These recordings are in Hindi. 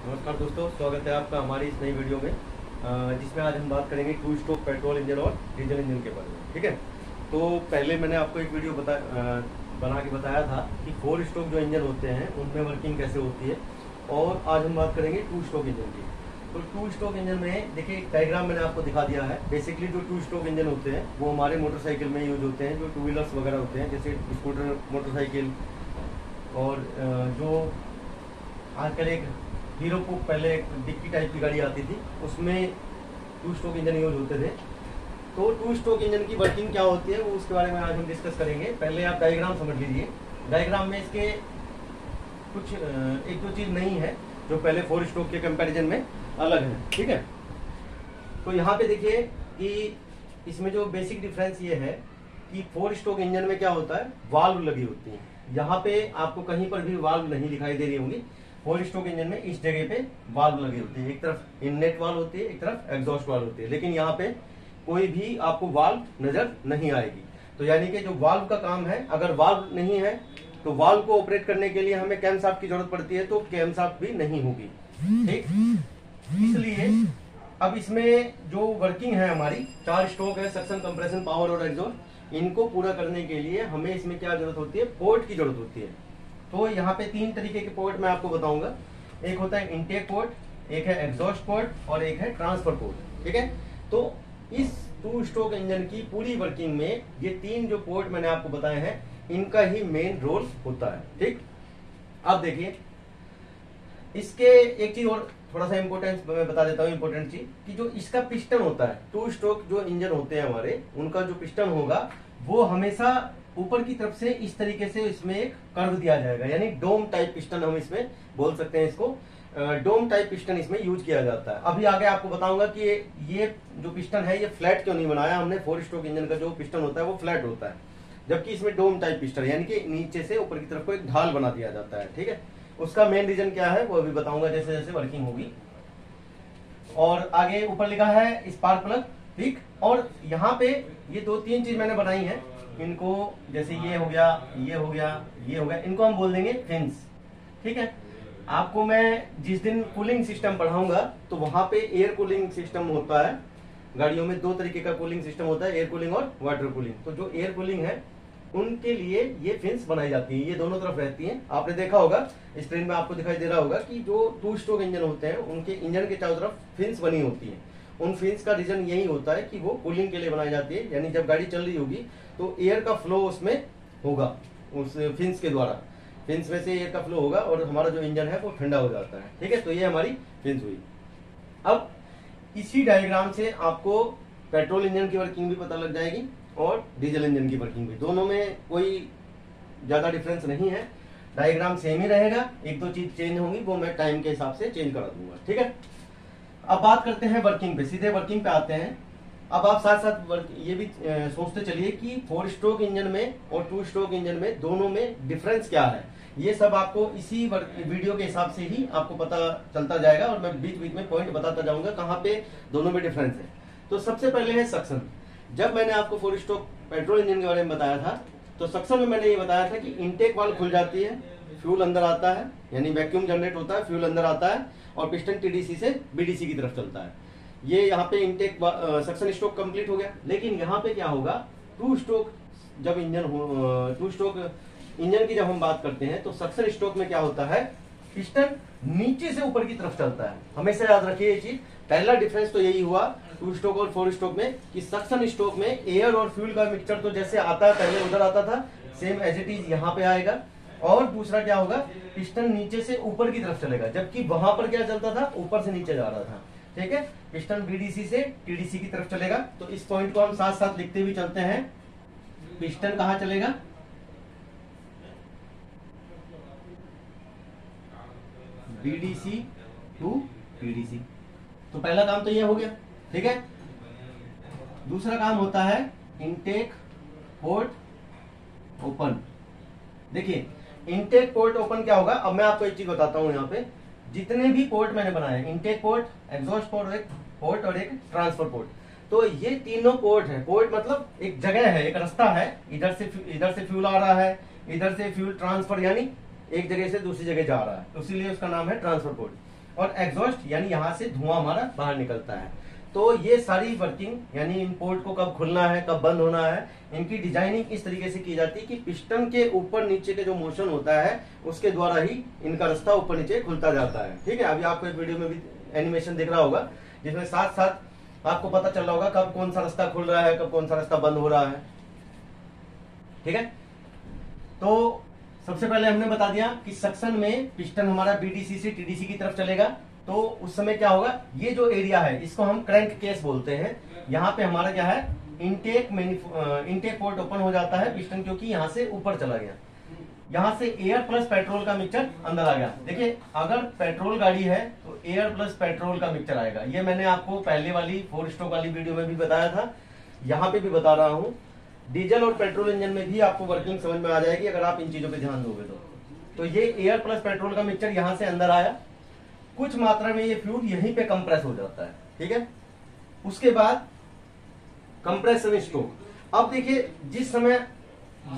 नमस्कार दोस्तों, स्वागत है आपका हमारी इस नई वीडियो में जिसमें आज हम बात करेंगे टू स्ट्रोक पेट्रोल इंजन और डीजल इंजन के बारे में। ठीक है, तो पहले मैंने आपको एक वीडियो बना के बताया था कि 4 स्ट्रोक जो इंजन होते हैं उनमें वर्किंग कैसे होती है, और आज हम बात करेंगे 2 स्ट्रोक इंजन की। तो 2 स्ट्रोक इंजन में देखिए, एक डायग्राम मैंने आपको दिखा दिया है। बेसिकली जो 2 स्ट्रोक इंजन होते हैं वो हमारे मोटरसाइकिल में यूज होते हैं, जो 2 व्हीलर्स वगैरह होते हैं, जैसे स्कूटर, मोटरसाइकिल, और जो आजकल एक हीरो को पहले एक डिक्की टाइप की गाड़ी आती थी, उसमें 2 स्ट्रोक इंजन यूज होते थे। तो 2 स्ट्रोक इंजन की वर्किंग क्या होती है वो उसके बारे में आज हम डिस्कस करेंगे। पहले आप डायग्राम समझ लीजिए। डायग्राम में इसके कुछ एक दो चीज नहीं है जो पहले 4 स्ट्रोक के कंपैरिजन में अलग है। ठीक है, तो यहाँ पे देखिए कि इसमें जो बेसिक डिफरेंस ये है कि 4 स्ट्रोक इंजन में क्या होता है, वाल्व लगी होती है। यहाँ पे आपको कहीं पर भी वाल्व नहीं दिखाई दे रही होंगी। 4 स्ट्रोक इंजन में इस जगह पे वाल्व लगी होती है, एक तरफ इनलेट वाल्व होती है, एक तरफ एग्जॉस्ट वाल्व होती है, लेकिन यहाँ पे कोई भी आपको वाल्व नजर नहीं आएगी। तो यानी कि जो वाल्व का काम है, अगर वाल्व नहीं है तो वाल्व को ऑपरेट करने के लिए हमें कैमशाफ्ट की जरूरत पड़ती है, तो कैमशाफ्ट भी नहीं होगी। ठीक, इसलिए अब इसमें जो वर्किंग है हमारी 4 स्ट्रोक है, सक्शन, कंप्रेशन, पावर और एग्जॉस्ट, इनको पूरा करने के लिए हमें इसमें क्या जरूरत होती है, पोर्ट की जरूरत होती है। तो यहाँ पे 3 तरीके के पोर्ट मैं आपको बताऊंगा। एक होता है इनटेक पोर्ट, एक है एग्जॉस्ट पोर्ट और एक है ट्रांसफर पोर्ट। ठीक है, तो इस 2 स्ट्रोक इंजन की पूरी वर्किंग में ये 3 जो पोर्ट मैंने आपको बताए हैं, इनका ही मेन रोल होता है। ठीक, अब देखिए इसके एक चीज और थोड़ा सा इंपोर्टेंस मैं बता देता हूँ, इंपोर्टेंट चीज कि जो इसका पिस्टन होता है, 2 स्ट्रोक जो इंजन होते हैं हमारे, उनका जो पिस्टन होगा वो हमेशा ऊपर की तरफ से इस तरीके से इसमें एक कर्व दिया जाएगा, यानी डोम टाइप पिस्टन हम इसमें बोल सकते हैं। इसको डोम टाइप पिस्टन इसमें यूज किया जाता है। अभी आगे आपको बताऊंगा कि ये जो पिस्टन है ये फ्लैट क्यों नहीं बनाया हमने। 4 स्ट्रोक इंजन का जो पिस्टन होता है वो फ्लैट होता है, जबकि इसमें डोम टाइप पिस्टन यानी कि नीचे से ऊपर की तरफ को एक ढाल बना दिया जाता है। ठीक है, उसका मेन रीजन क्या है वो अभी बताऊंगा जैसे जैसे वर्किंग होगी। और आगे ऊपर लिखा है स्पार्क प्लग। ठीक, और यहाँ पे ये 2-3 चीज मैंने बनाई है, इनको जैसे ये हो गया, ये हो गया, ये हो गया, इनको हम बोल देंगे फिन्स। ठीक है, आपको मैं जिस दिन कूलिंग सिस्टम पढ़ाऊंगा तो वहां पे एयर कूलिंग सिस्टम होता है। गाड़ियों में 2 तरीके का कूलिंग सिस्टम होता है, एयर कूलिंग और वाटर कूलिंग। तो जो एयर कूलिंग है उनके लिए ये फिन्स बनाई जाती है, ये दोनों तरफ रहती हैं। आपने देखा होगा स्क्रीन में आपको दिखाई दे रहा होगा कि जो 2 स्ट्रोक इंजन होते हैं उनके इंजन के चारों तरफ फिन्स बनी होती है। उन फिन्स का रीजन यही होता है कि वो कूलिंग के लिए बनाई जाती है, यानी जब गाड़ी चल रही होगी तो एयर का फ्लो उसमें होगा, उस फिन्स के द्वारा। फिन्स में से एयर का फ्लो होगा और हमारा जो इंजन है वो ठंडा हो जाता है। ठीक है, तो ये हमारी फिन्स हुई। अब इसी डायग्राम से आपको पेट्रोल इंजन की वर्किंग भी पता लग जाएगी और डीजल इंजन की वर्किंग भी। दोनों में कोई ज्यादा डिफरेंस नहीं है, डायग्राम सेम ही रहेगा। 1-2 चीज चेंज होंगी, वो मैं टाइम के हिसाब से चेंज करा दूंगा। ठीक है, अब बात करते हैं वर्किंग पे, सीधे वर्किंग पे आते हैं। अब आप साथ साथ ये भी सोचते चलिए कि 4 स्ट्रोक इंजन में और 2 स्ट्रोक इंजन में दोनों में डिफरेंस क्या है। ये सब आपको इसी वीडियो के हिसाब से ही आपको पता चलता जाएगा, और मैं बीच बीच में पॉइंट बताता जाऊंगा कहाँ पे दोनों में डिफरेंस है। तो सबसे पहले है सक्शन। जब मैंने आपको 4 स्ट्रोक पेट्रोल इंजन के बारे में बताया था तो सक्शन में मैंने ये बताया था कि इनटेक वाल्व खुल जाती है, फ्यूल अंदर आता है, यानी वैक्यूम जनरेट होता है, फ्यूल अंदर आता है और पिस्टन टीडीसी से बीडीसी की तरफ चलता है। ये यहाँ पे इनटेक सक्शन स्ट्रोक कंप्लीट हो गया। लेकिन यहाँ पे क्या होगा, 2 स्ट्रोक जब इंजन 2 स्ट्रोक इंजन की जब हम बात करते हैं तो सक्शन स्ट्रोक में क्या होता है, पिस्टन नीचे से ऊपर की तरफ चलता है। हमेशा याद रखिए ये चीज। पहला डिफरेंस तो यही हुआ 2 स्ट्रोक और 4 स्ट्रोक में कि सक्शन स्ट्रोक में एयर और फ्यूल का मिक्सचर तो जैसे आता है पहले उधर आता था, सेम एज इट इज यहाँ पे आएगा। और दूसरा क्या होगा, पिस्टन नीचे से ऊपर की तरफ चलेगा, जबकि वहां पर क्या चलता था, ऊपर से नीचे जा रहा था। ठीक है, पिस्टन बीडीसी से टीडीसी की तरफ चलेगा। तो इस पॉइंट को हम साथ साथ लिखते हुए चलते हैं। पिस्टन कहां चलेगा, बीडीसी टू टीडीसी। तो पहला काम तो ये हो गया। ठीक है, दूसरा काम होता है इनटेक पोर्ट ओपन। देखिए इनटेक पोर्ट ओपन क्या होगा, अब मैं आपको एक चीज बताता हूं। यहाँ पे जितने भी पोर्ट मैंने बनाए, इनटेक पोर्ट, एग्जॉस्ट पोर्ट और एक ट्रांसफर पोर्ट, तो ये तीनों पोर्ट है। पोर्ट मतलब एक जगह है, एक रास्ता है, इधर से फ्यूल आ रहा है, इधर से फ्यूल ट्रांसफर यानी एक जगह से दूसरी जगह जा रहा है, तो इसीलिए उसका नाम है ट्रांसफर पोर्ट। और एग्जॉस्ट यानी यहाँ से धुआं हमारा बाहर निकलता है। तो ये सारी वर्किंग यानी इन पोर्ट को कब खुलना है कब बंद होना है, इनकी डिजाइनिंग इस तरीके से की जाती है कि पिस्टन के ऊपर नीचे के जो मोशन होता है उसके द्वारा ही इनका रास्ता ऊपर नीचे खुलता जाता है। ठीक है, अभी आपको एक वीडियो में भी एनिमेशन दिख रहा होगा जिसमें साथ साथ आपको पता चल रहा होगा कब कौन सा रास्ता खुल रहा है कब कौन सा रास्ता बंद हो रहा है। ठीक है, तो सबसे पहले हमने बता दिया कि सक्शन में पिस्टन हमारा बीडीसी से टीडीसी की तरफ चलेगा। तो उस समय क्या होगा, ये जो एरिया है इसको हम क्रैंक केस बोलते हैं। यहाँ पे हमारा क्या है, इनटेक पोर्ट ओपन हो जाता है पिस्टन, क्योंकि यहाँ से ऊपर चला गया। यहाँ से एयर प्लस पेट्रोल का मिक्सचर अंदर आ गया। देखिए, अगर पेट्रोल गाड़ी है तो एयर प्लस पेट्रोल का मिक्सचर आएगा। ये मैंने आपको पहले वाली 4 स्ट्रोक वाली वीडियो में भी बताया था, यहाँ पे भी बता रहा हूँ। डीजल और पेट्रोल इंजन में भी आपको वर्किंग समझ में आ जाएगी अगर आप इन चीजों पे ध्यान दोगे तो ये एयर प्लस पेट्रोल का मिक्सचर यहाँ से अंदर आया, कुछ मात्रा में ये फ्यूल यहीं पे कंप्रेस हो जाता है। ठीक है, उसके बाद कंप्रेशन स्ट्रोक। अब देखिए, जिस समय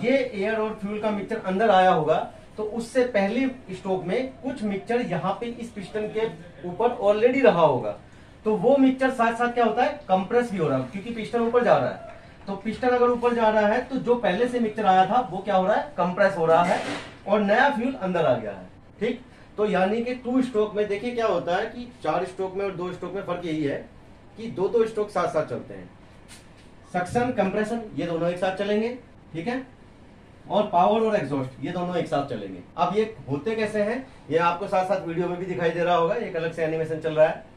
ये एयर और फ्यूल का मिक्सचर अंदर आया होगा तो उससे पहले स्ट्रोक में कुछ मिक्सचर यहाँ पे इस पिस्टन के ऊपर ऑलरेडी रहा होगा। तो वो मिक्सचर साथ साथ क्या होता है, कंप्रेस भी हो रहा है, क्योंकि पिस्टन ऊपर जा रहा है। तो पिस्टन अगर ऊपर जा रहा है तो जो पहले से मिक्सचर आया था वो क्या हो रहा है, कंप्रेस हो रहा है और नया फ्यूल अंदर आ गया है। ठीक, तो यानी कि 2 स्ट्रोक में देखिए क्या होता है कि 4 स्ट्रोक में और 2 स्ट्रोक में फर्क यही है कि दो स्ट्रोक साथ साथ चलते हैं। सक्शन कंप्रेशन ये दोनों एक साथ चलेंगे। ठीक है, और पावर और एग्जॉस्ट ये दोनों एक साथ चलेंगे। अब ये होते कैसे हैं ये आपको साथ साथ वीडियो में भी दिखाई दे रहा होगा, एक अलग से एनिमेशन चल रहा है।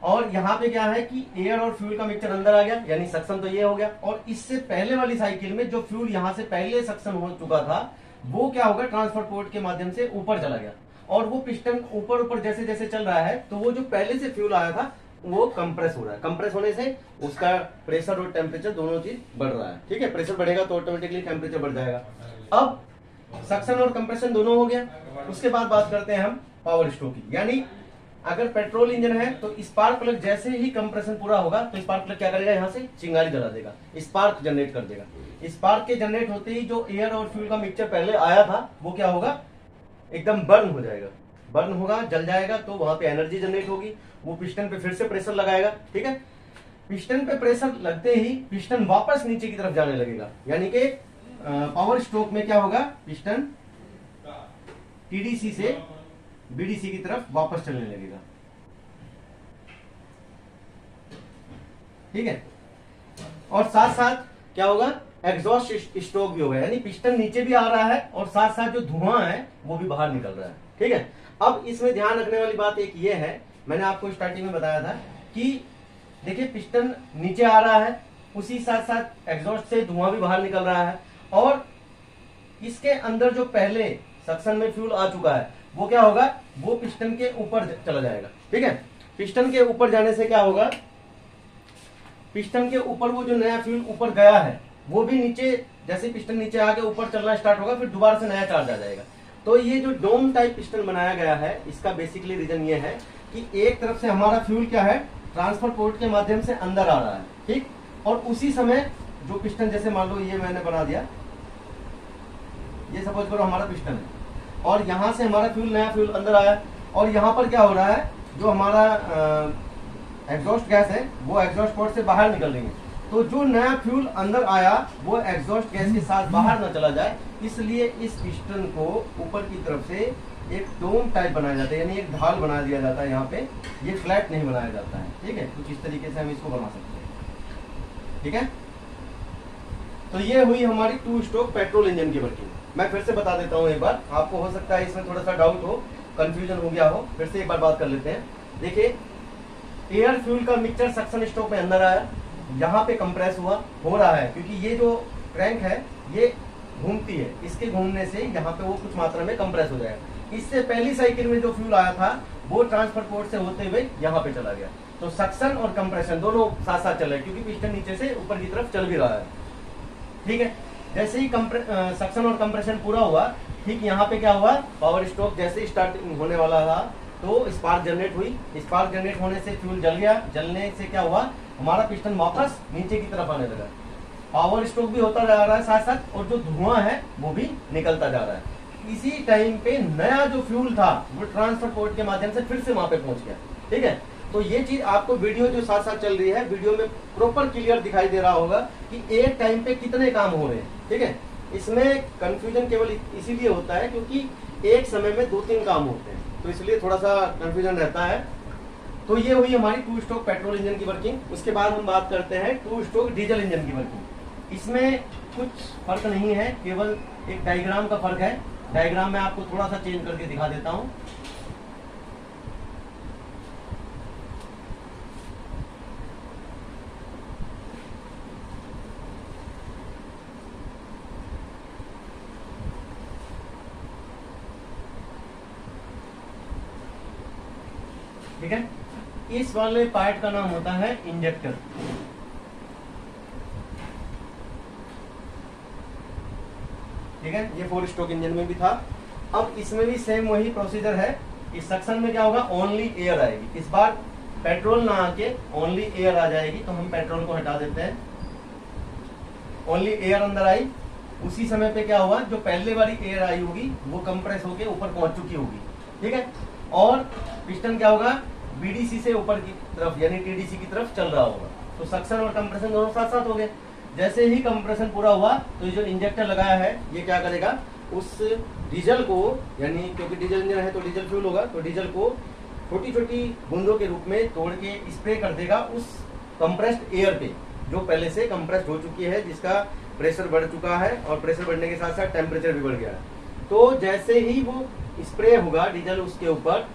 और यहाँ पे क्या है कि एयर और फ्यूल का मिक्सचर अंदर आ गया, यानी सक्शन तो ये हो गया। और इससे पहले वाली साइकिल में जो फ्यूल यहाँ से पहले सक्शन हो चुका था वो क्या होगा, ट्रांसफर पोर्ट के माध्यम से ऊपर चला गया। और वो पिस्टन ऊपर ऊपर जैसे जैसे चल रहा है तो वो जो पहले से फ्यूल आया था वो कंप्रेस हो रहा है। कंप्रेस होने से उसका प्रेशर और टेम्परेचर दोनों चीज बढ़ रहा है। ठीक है, प्रेशर बढ़ेगा तो ऑटोमेटिकली टेम्परेचर बढ़ जाएगा। अब सक्शन और कंप्रेशन दोनों हो गया। उसके बाद बात करते हैं हम पावर स्ट्रोक की, यानी अगर पेट्रोल इंजन है तो स्पार्क प्लग जैसे ही कंप्रेशन पूरा होगा तो स्पार्क प्लग क्या करेगा, यहाँ से चिंगारी जला देगा, स्पार्क जनरेट कर देगा। स्पार्क के जनरेट होते ही जो एयर और फ्यूल का मिक्सचर पहले आया था वो क्या होगा, एकदम बर्न हो जाएगा। बर्न होगा, जल जाएगा, तो वहां पे एनर्जी जनरेट होगी। वो पिस्टन पे फिर से प्रेशर लगाएगा। ठीक है, पिस्टन पे प्रेशर लगते ही पिस्टन वापस नीचे की तरफ जाने लगेगा, यानी कि पावर स्ट्रोक में क्या होगा, पिस्टन टीडीसी से बीडीसी की तरफ वापस चलने लगेगा। ठीक है, और साथ साथ क्या होगा, एग्जॉस्ट स्ट्रोक भी होगा, यानी पिस्टन नीचे भी आ रहा है और साथ साथ जो धुआं है वो भी बाहर निकल रहा है। ठीक है, अब इसमें ध्यान रखने वाली बात एक ये है, मैंने आपको स्टार्टिंग में बताया था कि देखिए पिस्टन नीचे आ रहा है, उसी साथ साथ एग्जॉस्ट से धुआं भी बाहर निकल रहा है, और इसके अंदर जो पहले सक्शन में फ्यूल आ चुका है वो क्या होगा, वो पिस्टन के ऊपर चला जाएगा। ठीक है, पिस्टन के ऊपर जाने से क्या होगा, पिस्टन के ऊपर वो जो नया फ्यूल ऊपर गया है वो भी नीचे, जैसे पिस्टन नीचे आके ऊपर चलना स्टार्ट होगा फिर दोबारा से नया चार्ज आ जाएगा। तो ये जो डोम टाइप पिस्टन बनाया गया है इसका बेसिकली रीजन ये है कि एक तरफ से हमारा फ्यूल क्या है, ट्रांसफर पोर्ट के माध्यम से अंदर आ रहा है। ठीक, और उसी समय जो पिस्टन, जैसे मान लो ये मैंने बना दिया, ये सपोज करो हमारा पिस्टन है और यहाँ से हमारा फ्यूल, नया फ्यूल अंदर आया, और यहाँ पर क्या हो रहा है, जो हमारा एग्जॉस्ट गैस है वो एग्जॉस्ट पोर्ट से बाहर निकल रही है। तो जो नया फ्यूल अंदर आया वो एग्जॉस्ट गैस के साथ बाहर न चला जाए, इसलिए इस पिस्टन को ऊपर की तरफ से एक डोम टाइप बनाया जाता है, यानी एक ढाल बना दिया जाता है। यहाँ पे ये फ्लैट नहीं बनाया जाता है। ठीक है, कुछ इस तरीके से हम इसको बना सकते हैं। ठीक है, तो ये हुई हमारी 2 स्ट्रोक पेट्रोल इंजन की वर्किंग। मैं फिर से बता देता हूँ एक बार, आपको हो सकता है इसमें थोड़ा सा डाउट हो, कंफ्यूजन हो गया हो, फिर से एक बार बात कर लेते हैं। देखिए, एयर फ्यूल का मिक्सचर सक्शन स्ट्रोक में अंदर आया, यहाँ पे कंप्रेस हो रहा है, क्योंकि ये जो क्रैंक है ये घूमती है, इसके घूमने से यहाँ पे वो कुछ मात्रा में कंप्रेस हो जाएगा। इससे पहली साइकिल में जो फ्यूल आया था वो ट्रांसफर पोर्ट से होते हुए यहाँ पे चला गया। तो सक्शन और कंप्रेशन दोनों साथ साथ चल रहे, क्योंकि पिस्टन नीचे से ऊपर की तरफ चल भी रहा है। ठीक है, जैसे ही सक्शन और कंप्रेशन पूरा हुआ, ठीक यहाँ पे क्या हुआ, पावर स्ट्रोक जैसे स्टार्ट होने वाला था तो स्पार्क जनरेट हुई। स्पार्क जनरेट होने से फ्यूल जल गया, जलने से क्या हुआ, हमारा पिस्टन वापस नीचे की तरफ आने लगा। पावर स्ट्रोक भी होता जा रहा है साथ साथ, और जो धुआं है वो भी निकलता जा रहा है। इसी टाइम पे नया जो फ्यूल था वो ट्रांसफर पोर्ट के माध्यम से फिर से वहां पे पहुंच गया। ठीक है, तो ये चीज आपको वीडियो जो साथ साथ चल रही है, वीडियो में प्रॉपर क्लियर दिखाई दे रहा होगा कि एक टाइम पे कितने काम हो रहे हैं। ठीक है, इसमें कंफ्यूजन केवल इसीलिए होता है क्योंकि एक समय में 2-3 काम होते हैं, तो इसलिए थोड़ा सा कंफ्यूजन रहता है। तो ये हुई हमारी 2 स्ट्रोक पेट्रोल इंजन की वर्किंग। उसके बाद हम बात करते हैं 2 स्ट्रोक डीजल इंजन की वर्किंग। इसमें कुछ फर्क नहीं है, केवल एक डायग्राम का फर्क है। डायग्राम में आपको थोड़ा सा चेंज करके दिखा देता हूं। ठीक है, इस वाले पार्ट का नाम होता है इंजेक्टर। ठीक है, ये 4 स्ट्रोक इंजन में भी था। अब इसमें भी सेम वही प्रोसीजर है। इस सेक्शन में क्या होगा, ओनली एयर आएगी। इस बार पेट्रोल ना आके ओनली एयर आ जाएगी, तो हम पेट्रोल को हटा देते हैं। ओनली एयर अंदर आई, उसी समय पे क्या हुआ, जो पहले वाली एयर आई होगी वो कंप्रेस होके ऊपर पहुंच चुकी होगी। ठीक है, और पिस्टन क्या होगा, बीडीसी से ऊपर की तरफ यानी टीडीसी की तरफ चल रहा होगा। तो सक्शन और कंप्रेशन दोनों साथ साथ हो गए। जैसे ही कंप्रेशन पूरा हुआ तो ये जो इंजेक्टर लगाया है ये क्या करेगा, उस डीजल को, यानी क्योंकि डीजल इंजन है तो डीजल फ्यूल होगा, तो डीजल को छोटी छोटी बूंदों के रूप में तोड़ के स्प्रे कर देगा उस कंप्रेस्ड एयर पे, जो पहले से कंप्रेस्ड हो चुकी है, जिसका प्रेशर बढ़ चुका है और प्रेशर बढ़ने के साथ साथ टेम्परेचर भी बढ़ गया है। तो जैसे ही वो स्प्रे होगा डीजल उसके ऊपर,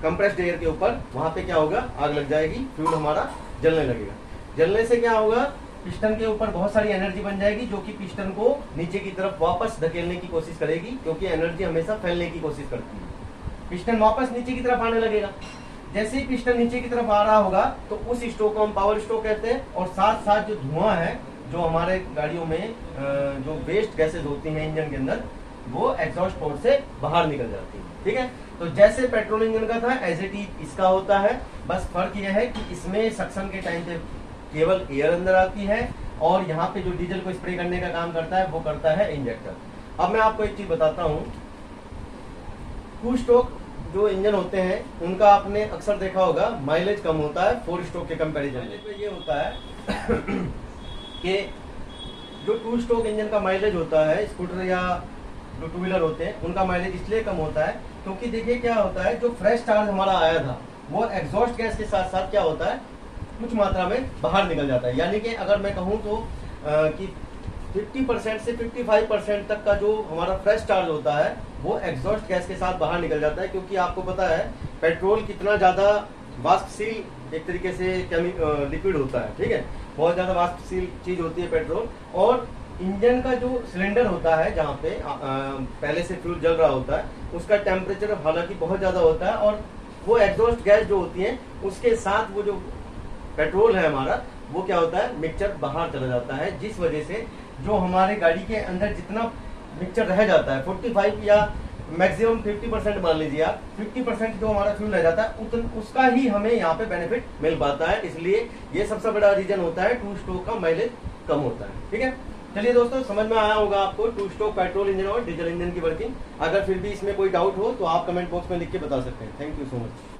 कंप्रेस्ड एयर के ऊपर, वहां पे क्या होगा, आग लग जाएगी, फ्यूल हमारा जलने लगेगा। जलने से क्या होगा, पिस्टन के ऊपर बहुत सारी एनर्जी बन जाएगी, जो कि पिस्टन को नीचे की तरफ वापस धकेलने की कोशिश करेगी, क्योंकि एनर्जी हमेशा फैलने की कोशिश करती है। पिस्टन वापस नीचे की तरफ आने लगेगा। जैसे ही पिस्टन नीचे की तरफ आ रहा होगा तो उस स्ट्रोक को हम पावर स्ट्रोक कहते हैं। और साथ साथ जो धुआं है, जो हमारे गाड़ियों में जो वेस्ट गैसेज होती हैं इंजन के अंदर, वो एग्जॉस्ट पोर्ट से बाहर निकल जाती है। ठीक है, तो जैसे पेट्रोल इंजन का था एज इट इज इसका होता है। बस फर्क यह है कि इसमें सक्शन के टाइम पे केवल एयर अंदर आती है, और यहाँ पे जो डीजल को स्प्रे करने का काम करता है वो करता है इंजेक्टर। अब मैं आपको एक चीज बताता हूँ, 2 स्ट्रोक जो इंजन होते हैं उनका आपने अक्सर देखा होगा माइलेज कम होता है 4 स्ट्रोक के कंपैरिजन में। ये होता है कि जो 2 स्ट्रोक इंजन का माइलेज होता है, स्कूटर या जो 2 व्हीलर होते हैं उनका माइलेज इसलिए कम होता है क्योंकि देखिए क्या होता है, जो फ्रेश चार्ज हमारा आया था वो एग्जॉस्ट गैस के साथ साथ क्या होता है, कुछ मात्रा में बाहर निकल जाता है। यानी कि अगर मैं कहूँ तो कि 50% से 55% तक का जो हमारा फ्रेश चार्ज होता है वो एग्जॉस्ट गैस के साथ बाहर निकल जाता है। क्योंकि आपको पता है पेट्रोल कितना ज्यादा वाष्पशील एक तरीके से लिक्विड होता है। ठीक है, बहुत ज्यादा वाष्पशील चीज होती है पेट्रोल। और इंजन का जो सिलेंडर होता है जहाँ पे पहले से फ्यूल जल रहा होता है, उसका टेम्परेचर हालांकि बहुत ज्यादा होता है, और वो एग्जॉस्ट गैस जो होती है उसके साथ वो जो पेट्रोल है हमारा, वो क्या होता है, मिक्सचर बाहर चला जाता है, जिस वजह से जो हमारे गाड़ी के अंदर जितना मिक्सचर रह जाता है 45 या मैक्सिमम 50% मान लीजिए आप, 50% जो हमारा फ्यूल रह जाता है उसका ही हमें यहाँ पे बेनिफिट मिल पाता है। इसलिए ये सबसे बड़ा रीजन होता है 2 स्ट्रोक का माइलेज कम होता है। ठीक है, चलिए दोस्तों, समझ में आया होगा आपको 2 स्ट्रोक पेट्रोल इंजन और डीजल इंजन की वर्किंग। अगर फिर भी इसमें कोई डाउट हो तो आप कमेंट बॉक्स में लिख के बता सकते हैं। Thank you so much.